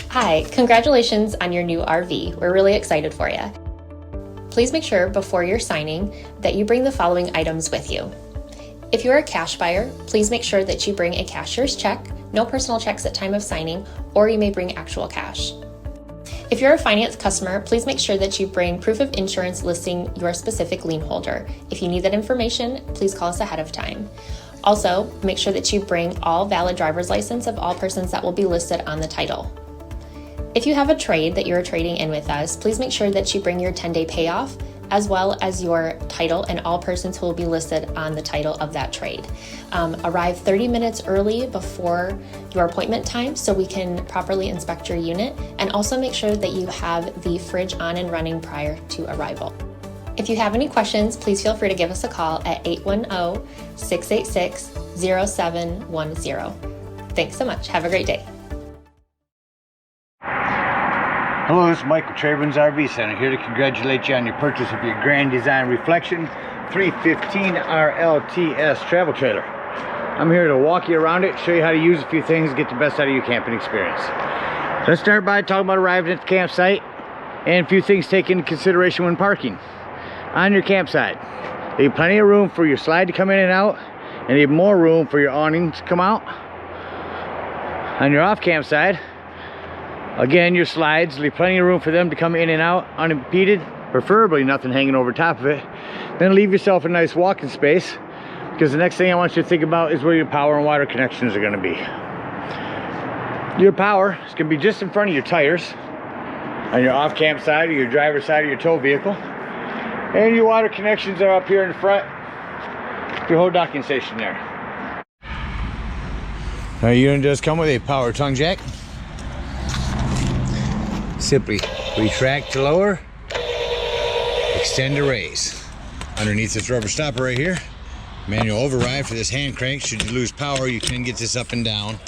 Hi, congratulations on your new RV. We're really excited for you. Please make sure before you're signing that you bring the following items with you. If you're a cash buyer, please make sure that you bring a cashier's check, no personal checks at time of signing, or you may bring actual cash. If you're a finance customer, please make sure that you bring proof of insurance listing your specific lien holder. If you need that information, please call us ahead of time. Also, make sure that you bring all valid driver's license of all persons that will be listed on the title. If you have a trade that you're trading in with us, please make sure that you bring your 10-day payoff as well as your title and all persons who will be listed on the title of that trade. Arrive 30 minutes early before your appointment time so we can properly inspect your unit, and also make sure that you have the fridge on and running prior to arrival. If you have any questions, please feel free to give us a call at 810-686-0710. Thanks so much. Have a great day. Hello, this is Mike with TradeWinds RV Center, here to congratulate you on your purchase of your Grand Design Reflection 315 RLTS travel trailer. I'm here to walk you around it, show you how to use a few things, get the best out of your camping experience. Let's start by talking about arriving at the campsite and a few things taken into consideration when parking. On your campsite, you have plenty of room for your slide to come in and out, and you have more room for your awning to come out. On your off campsite, again, your slides, leave plenty of room for them to come in and out unimpeded, preferably nothing hanging over top of it. Then leave yourself a nice walking space, because the next thing I want you to think about is where your power and water connections are going to be. Your power is going to be just in front of your tires on your off camp side or your driver's side of your tow vehicle. And your water connections are up here in front, your whole docking station there. Our unit does come with a power tongue jack. Simply retract to lower, extend to raise. Underneath this rubber stopper right here, manual override for this hand crank. Should you lose power, you can get this up and down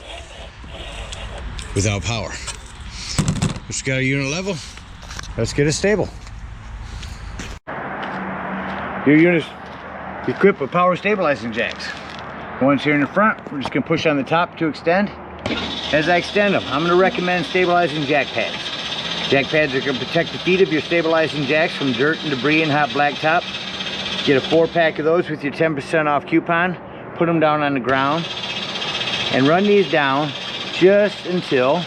without power. Once we got our unit level, let's get it stable. Your unit's equipped with power stabilizing jacks. Ones here in the front, we're just gonna push on the top to extend. As I extend them, I'm gonna recommend stabilizing jack pads. Jack pads are going to protect the feet of your stabilizing jacks from dirt and debris and hot blacktop. Get a 4-pack of those with your 10% off coupon. Put them down on the ground and run these down just until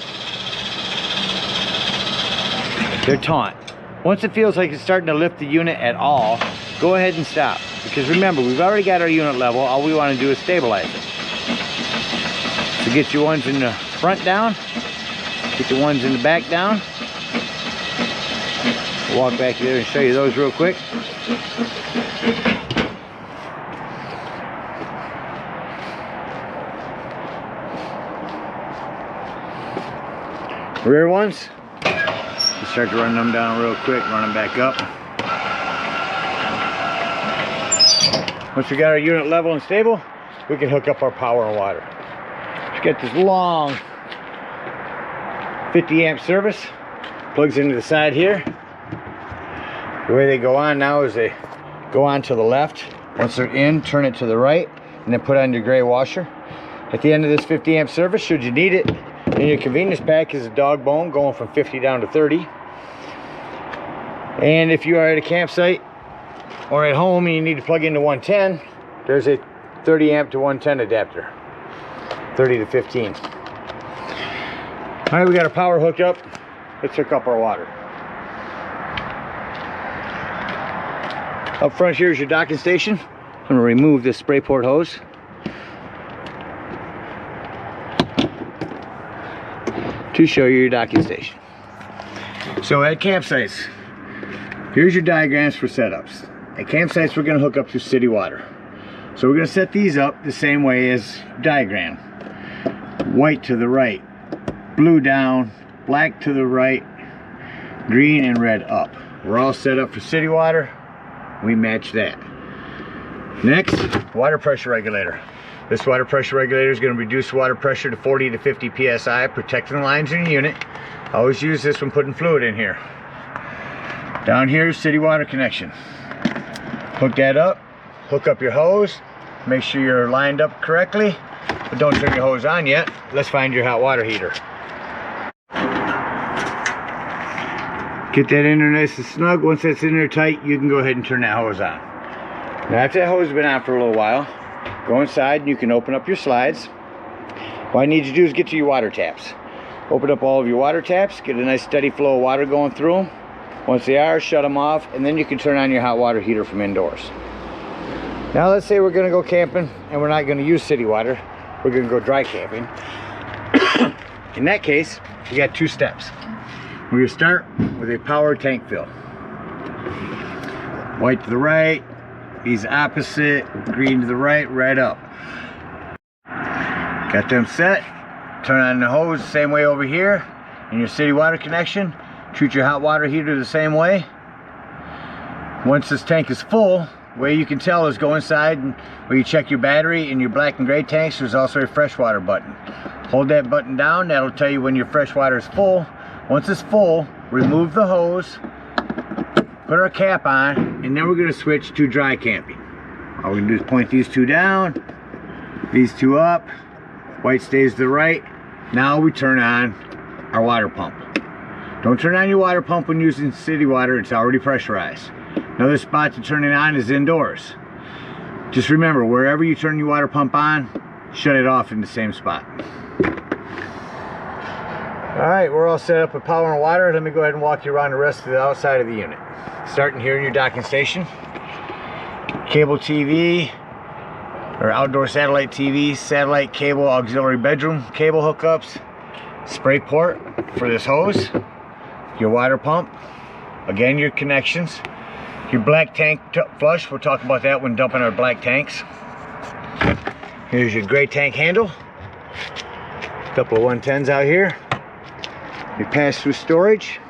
they're taut. Once it feels like it's starting to lift the unit at all, go ahead and stop. Because remember, we've already got our unit level. All we want to do is stabilize it. So get your ones in the front down. Get the ones in the back down. Walk back there and show you those real quick. Rear ones, you start to run them down real quick, run them back up. Once we got our unit level and stable, we can hook up our power and water. Just get this long 50 amp service, plugs into the side here. The way they go on now is they go on to the left. Once they're in, turn it to the right, and then put on your gray washer. At the end of this 50 amp service, should you need it, in your convenience pack is a dog bone going from 50 down to 30. And if you are at a campsite or at home and you need to plug into 110, there's a 30 amp to 110 adapter, 30 to 15. All right, we got our power hooked up. Let's hook up our water. Up front here is your docking station. I'm going to remove this spray port hose. To show you your docking station. So at campsites, here's your diagrams for setups. At campsites, we're going to hook up to city water. So we're going to set these up the same way as diagram. White to the right, blue down, black to the right, green and red up. We're all set up for city water. We match that. Next, water pressure regulator. This water pressure regulator is going to reduce water pressure to 40 to 50 psi, protecting the lines in your unit. Always use this when putting fluid in here. Down here is city water connection. Hook that up, hook up your hose, make sure you're lined up correctly, but don't turn your hose on yet. Let's find your hot water heater. Get that in there nice and snug. Once that's in there tight, you can go ahead and turn that hose on. Now after that hose has been on for a little while, go inside and you can open up your slides. All I need you to do is get to your water taps. Open up all of your water taps, get a nice steady flow of water going through them. Once they are, shut them off, and then you can turn on your hot water heater from indoors. Now let's say we're going to go camping and we're not going to use city water. We're going to go dry camping. In that case, you got two steps. We're going to start with a power tank fill. White to the right, these opposite, green to the right, right up. Got them set. Turn on the hose the same way over here in your city water connection. Treat your hot water heater the same way. Once this tank is full, the way you can tell is go inside and where you check your battery in your black and gray tanks. There's also a freshwater button. Hold that button down. That'll tell you when your freshwater is full. Once it's full, remove the hose, put our cap on, and then we're going to switch to dry camping. All we're going to do is point these two down, these two up. White stays to the right. Now we turn on our water pump. Don't turn on your water pump when using city water. It's already pressurized. Another spot to turn it on is indoors. Just remember, wherever you turn your water pump on, shut it off in the same spot. Alright, we're all set up with power and water. Let me go ahead and walk you around the rest of the outside of the unit. Starting here in your docking station. Cable TV, or outdoor satellite TV, satellite cable, auxiliary bedroom cable hookups, spray port for this hose, your water pump, again your connections, your black tank flush. We'll talk about that when dumping our black tanks. Here's your gray tank handle, a couple of 110s out here, your pass-through storage.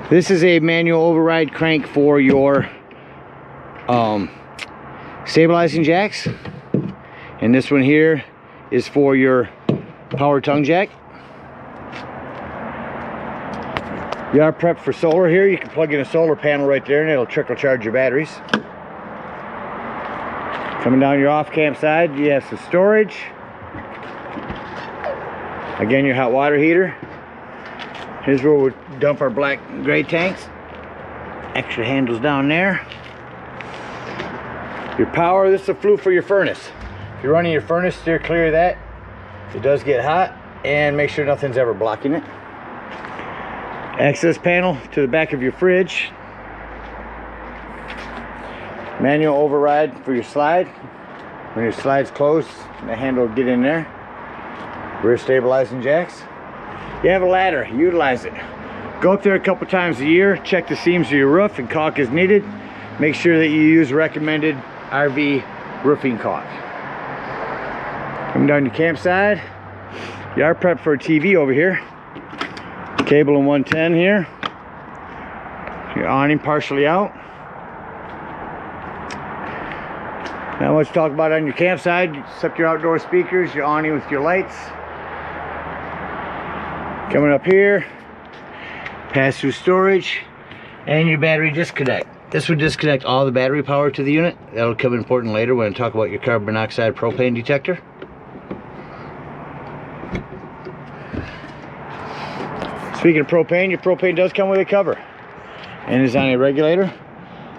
This is a manual override crank for your stabilizing jacks, and this one here is for your power tongue jack. You are prepped for solar here. You can plug in a solar panel right there and it'll trickle charge your batteries. Coming down your off camp side, you have some storage. Again, your hot water heater. Here's where we'll dump our black and gray tanks. Extra handles down there. Your power, this is a flue for your furnace. If you're running your furnace, steer clear of that. It does get hot, and make sure nothing's ever blocking it. Access panel to the back of your fridge. Manual override for your slide. When your slide's closed, the handle will get in there. Rear stabilizing jacks. You have a ladder, utilize it. Go up there a couple times a year, check the seams of your roof and caulk as needed. Make sure that you use recommended RV roofing caulk. Coming down your campsite, you are prepped for a TV over here. Cable and 110 here. Your awning partially out. Not much to talk about on your campsite, except your outdoor speakers, your awning with your lights. Coming up here, pass-through storage, and your battery disconnect. This would disconnect all the battery power to the unit. That'll come important later when I talk about your carbon monoxide propane detector. Speaking of propane, your propane does come with a cover and is on a regulator.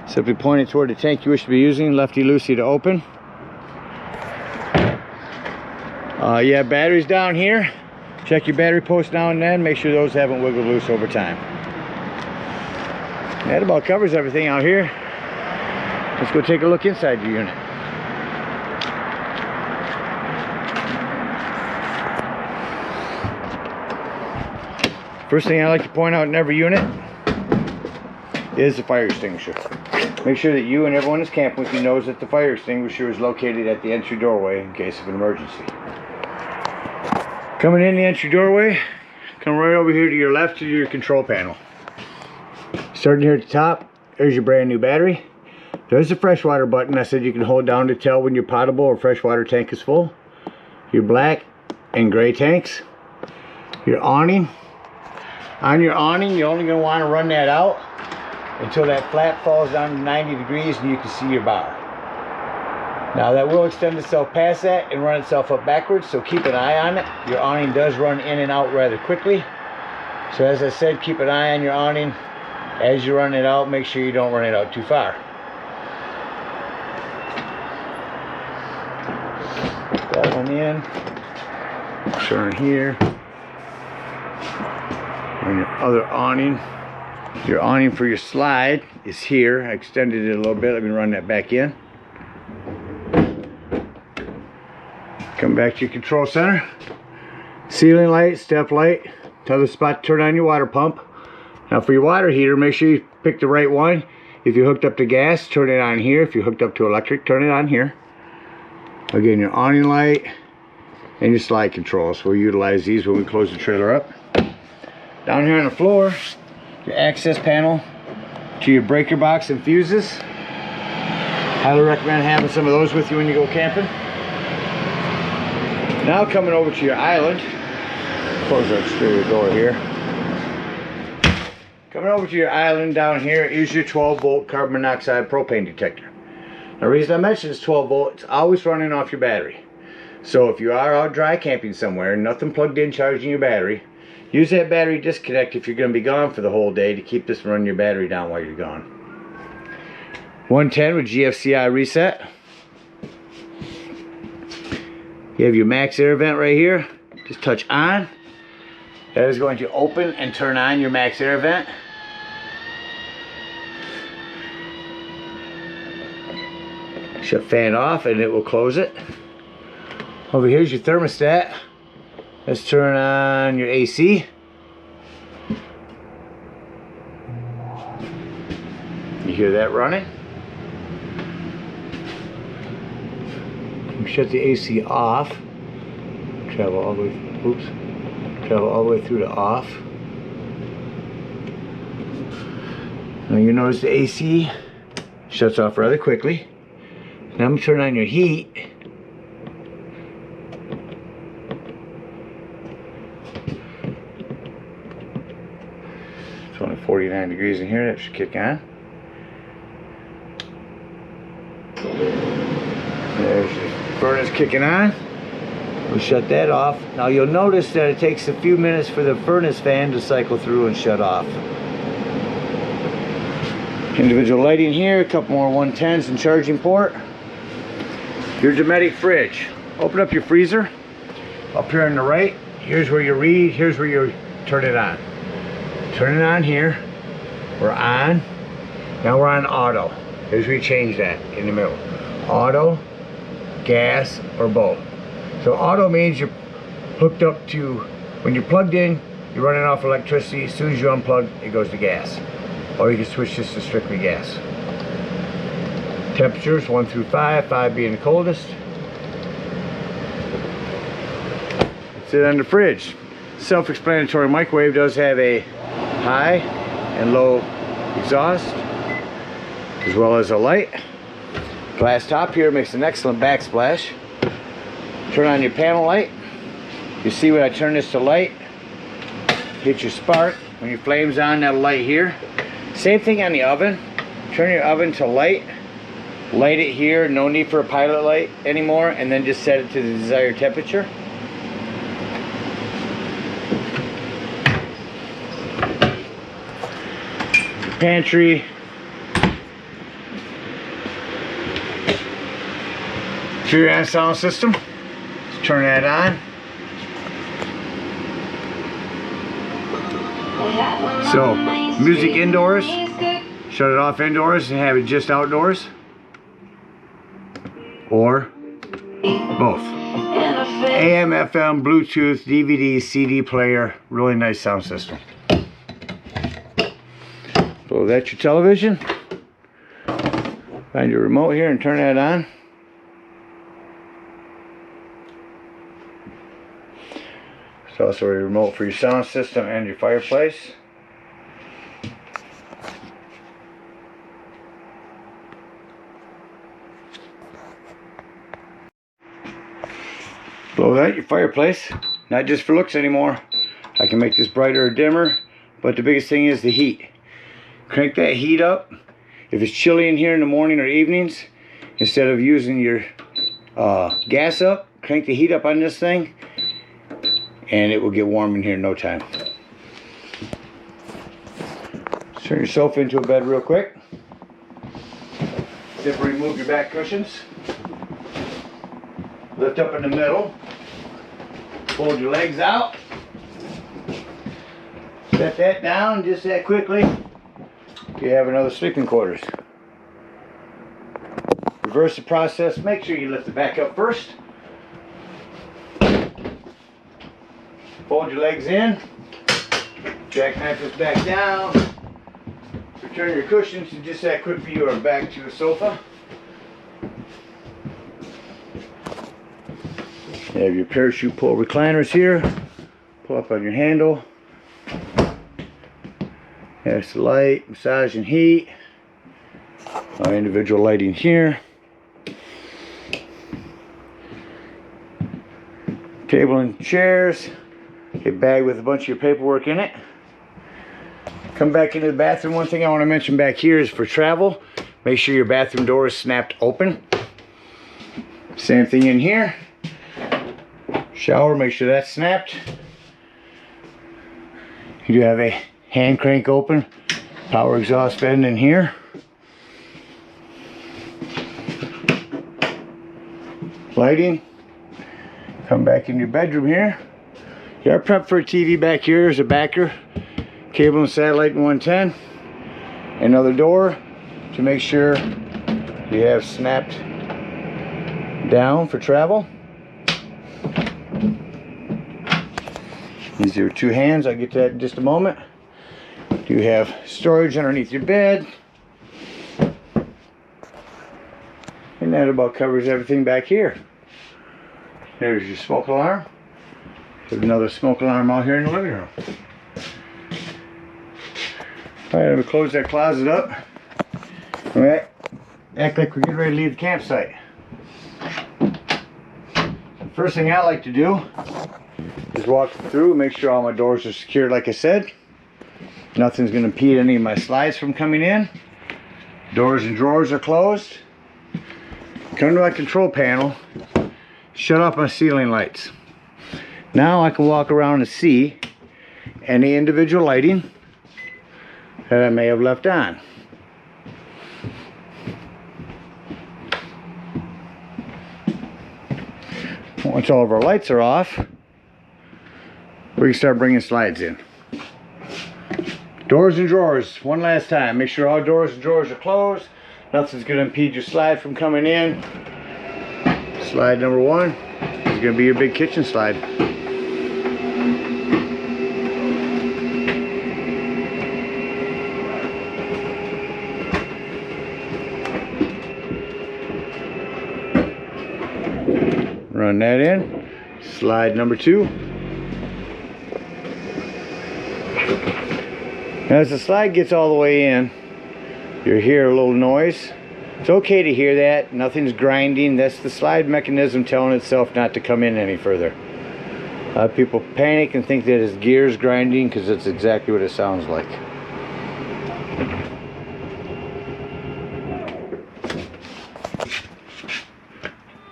Simply point it toward the tank you wish to be using, lefty-loosey to open. You have batteries down here. Check your battery post now and then. Make sure those haven't wiggled loose over time. That about covers everything out here. Let's go take a look inside your unit. First thing I like to point out in every unit is the fire extinguisher. Make sure that you and everyone that's camping with you knows that the fire extinguisher is located at the entry doorway in case of an emergency. Coming in the entry doorway, come right over here to your left to your control panel. Starting here at the top, there's your brand new battery. There's the freshwater button I said you can hold down to tell when your potable or freshwater tank is full. Your black and gray tanks. Your awning. On your awning, you're only going to want to run that out until that flap falls down to 90 degrees and you can see your bar. Now that will extend itself past that and run itself up backwards, so keep an eye on it. Your awning does run in and out rather quickly. So as I said, keep an eye on your awning. As you run it out, make sure you don't run it out too far. Put that one in. Turn here. And your other awning. Your awning for your slide is here. I extended it a little bit. Let me run that back in. Come back to your control center. Ceiling light, step light. Tell the spot to turn on your water pump. Now for your water heater, make sure you pick the right one. If you're hooked up to gas, turn it on here. If you're hooked up to electric, turn it on here. Again, your awning light and your slide controls. We'll utilize these when we close the trailer up. Down here on the floor, your access panel to your breaker box and fuses. Highly recommend having some of those with you when you go camping. Now coming over to your island, close our exterior door here. Coming over to your island down here is your 12-volt carbon monoxide propane detector. Now the reason I mention it's 12 volt, it's always running off your battery. So if you are out dry camping somewhere, nothing plugged in charging your battery, use that battery disconnect if you're going to be gone for the whole day to keep this from running your battery down while you're gone. 110 with GFCI reset. You have your max air vent right here. Just touch on. That is going to open and turn on your max air vent. Shut fan off and it will close it. Over here's your thermostat. Let's turn on your AC. You hear that running? Shut the AC off. Travel all the way. Oops. Travel all the way through to off. Now you notice the AC shuts off rather quickly. Now I'm going to turn on your heat. It's only 49 degrees in here. That should kick on. There's your furnace kicking on. We'll shut that off. Now you'll notice that it takes a few minutes for the furnace fan to cycle through and shut off. Individual lighting here, a couple more 110s and charging port. Your Dometic fridge. Open up your freezer. Up here on the right, here's where you read, here's where you turn it on. Turn it on here. We're on. Now we're on auto. Here's where you change that in the middle. Auto, gas, or both. So auto means you're hooked up to, when you're plugged in, you're running off electricity. As soon as you unplug, it goes to gas. Or you can switch this to strictly gas. Temperatures 1 through 5, 5 being the coldest. That's it on the fridge. Self-explanatory. Microwave does have a high and low exhaust, as well as a light. Glass top here makes an excellent backsplash. Turn on your panel light. You see when I turn this to light, hit your spark. When your flame's on, that'll light here. Same thing on the oven. Turn your oven to light. Light it here. No need for a pilot light anymore. And then just set it to the desired temperature. Pantry. Stereo and sound system. Let's turn that on. So, music indoors. Shut it off indoors and have it just outdoors. Or both. AM, FM, Bluetooth, DVD, CD player. Really nice sound system. So that's your television. Find your remote here and turn that on. It's also a remote for your sound system and your fireplace. Below that, your fireplace. Not just for looks anymore. I can make this brighter or dimmer, but the biggest thing is the heat. Crank that heat up. If it's chilly in here in the morning or evenings, instead of using your gas up, crank the heat up on this thing, and it will get warm in here in no time. Turn your sofa into a bed real quick. Simply remove your back cushions. Lift up in the middle. Fold your legs out. Set that down just that quickly. You have another sleeping quarters. Reverse the process. Make sure you lift the back up first. Fold your legs in. Jackknife this back down. Return your cushions and just that quickly you are back to the sofa. You have your parachute pull recliners here. Pull up on your handle. There's the light, massage and heat. Our individual lighting here. Table and chairs. A bag with a bunch of your paperwork in it. Come back into the bathroom. One thing I want to mention back here is for travel, make sure your bathroom door is snapped open. Same thing in here. Shower, make sure that's snapped. You do have a hand crank open, power exhaust vent in here. Lighting. Come back in your bedroom here. You are prepped for a TV back here. There's a backer, cable and satellite in 110. Another door to make sure you have snapped down for travel. These are your two hands. I'll get to that in just a moment. You have storage underneath your bed. And that about covers everything back here. There's your smoke alarm. There's another smoke alarm out here in the living room. Alright, I'm going to close that closet up. Alright, act like we're getting ready to leave the campsite. First thing I like to do is walk through and make sure all my doors are secured like I said. Nothing's going to impede any of my slides from coming in. Doors and drawers are closed. Come to my control panel. Shut off my ceiling lights. Now I can walk around and see any individual lighting that I may have left on. Once all of our lights are off, we can start bringing slides in. Doors and drawers, one last time. Make sure all doors and drawers are closed. Nothing's going to impede your slide from coming in. Slide number one is going to be your big kitchen slide. Run that in. Slide number two. Now as the slide gets all the way in, you'll hear a little noise. It's okay to hear that. Nothing's grinding. That's the slide mechanism telling itself not to come in any further. People panic and think that it's gears grinding because it's exactly what it sounds like.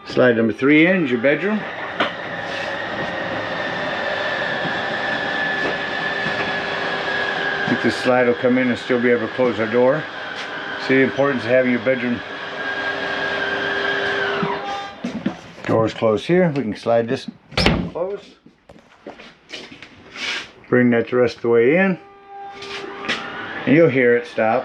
Slide number three in is your bedroom. I think this slide will come in and still be able to close our door. See the importance of having your bedroom doors closed here. We can slide this closed. Bring that the rest of the way in. And you'll hear it stop.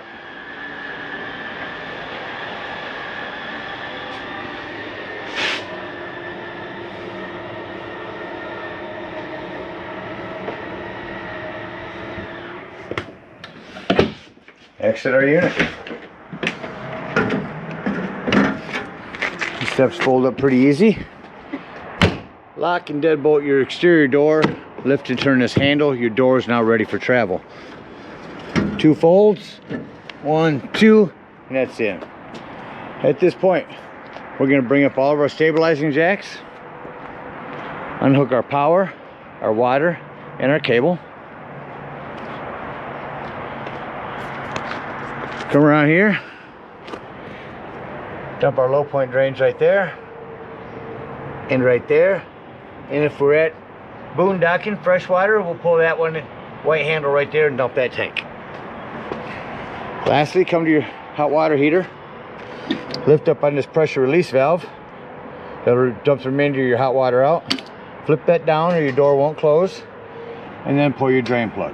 Exit our unit. The steps fold up pretty easy. Lock and deadbolt your exterior door. Lift and turn this handle. Your door is now ready for travel. Two folds. One, two, and that's in. At this point, we're going to bring up all of our stabilizing jacks. Unhook our power, our water, and our cable. Come around here, dump our low point drains right there, and right there. And if we're at boondocking, freshwater, we'll pull that one white handle right there and dump that tank. Lastly, come to your hot water heater. Lift up on this pressure release valve. That'll dump the remainder of your hot water out. Flip that down or your door won't close. And then pull your drain plug.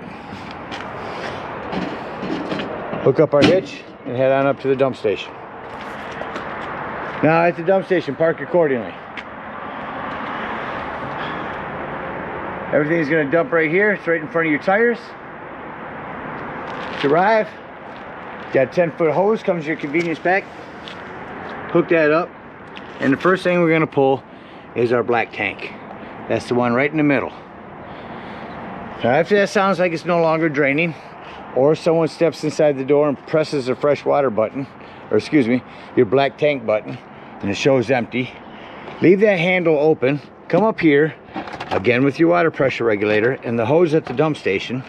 Hook up our hitch and head on up to the dump station. Now at the dump station, park accordingly. Everything's going to dump right here. It's right in front of your tires. To arrive, got a 10-foot hose, comes in your convenience pack. Hook that up. And the first thing we're going to pull is our black tank. That's the one right in the middle. Now after that sounds like it's no longer draining, or someone steps inside the door and presses the fresh water button, or excuse me, your black tank button, and it shows empty, leave that handle open, come up here, again with your water pressure regulator and the hose at the dump station,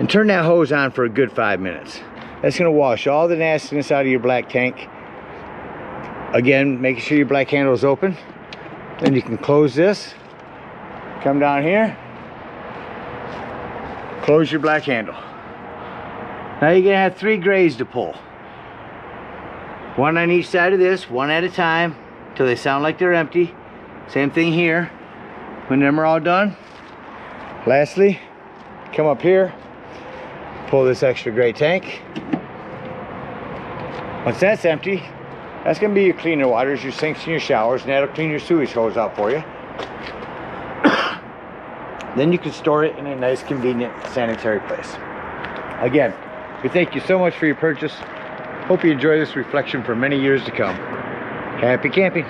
and turn that hose on for a good 5 minutes. That's going to wash all the nastiness out of your black tank. Again, making sure your black handle is open. Then you can close this, come down here, close your black handle. Now you're going to have 3 grays to pull. One on each side of this, one at a time, till they sound like they're empty. Same thing here. When them are all done, lastly, come up here, pull this extra gray tank. Once that's empty, that's going to be your cleaner waters, your sinks and your showers, and that'll clean your sewage hose out for you. Then you can store it in a nice, convenient, sanitary place. Again, we thank you so much for your purchase. Hope you enjoy this reflection for many years to come. Happy camping.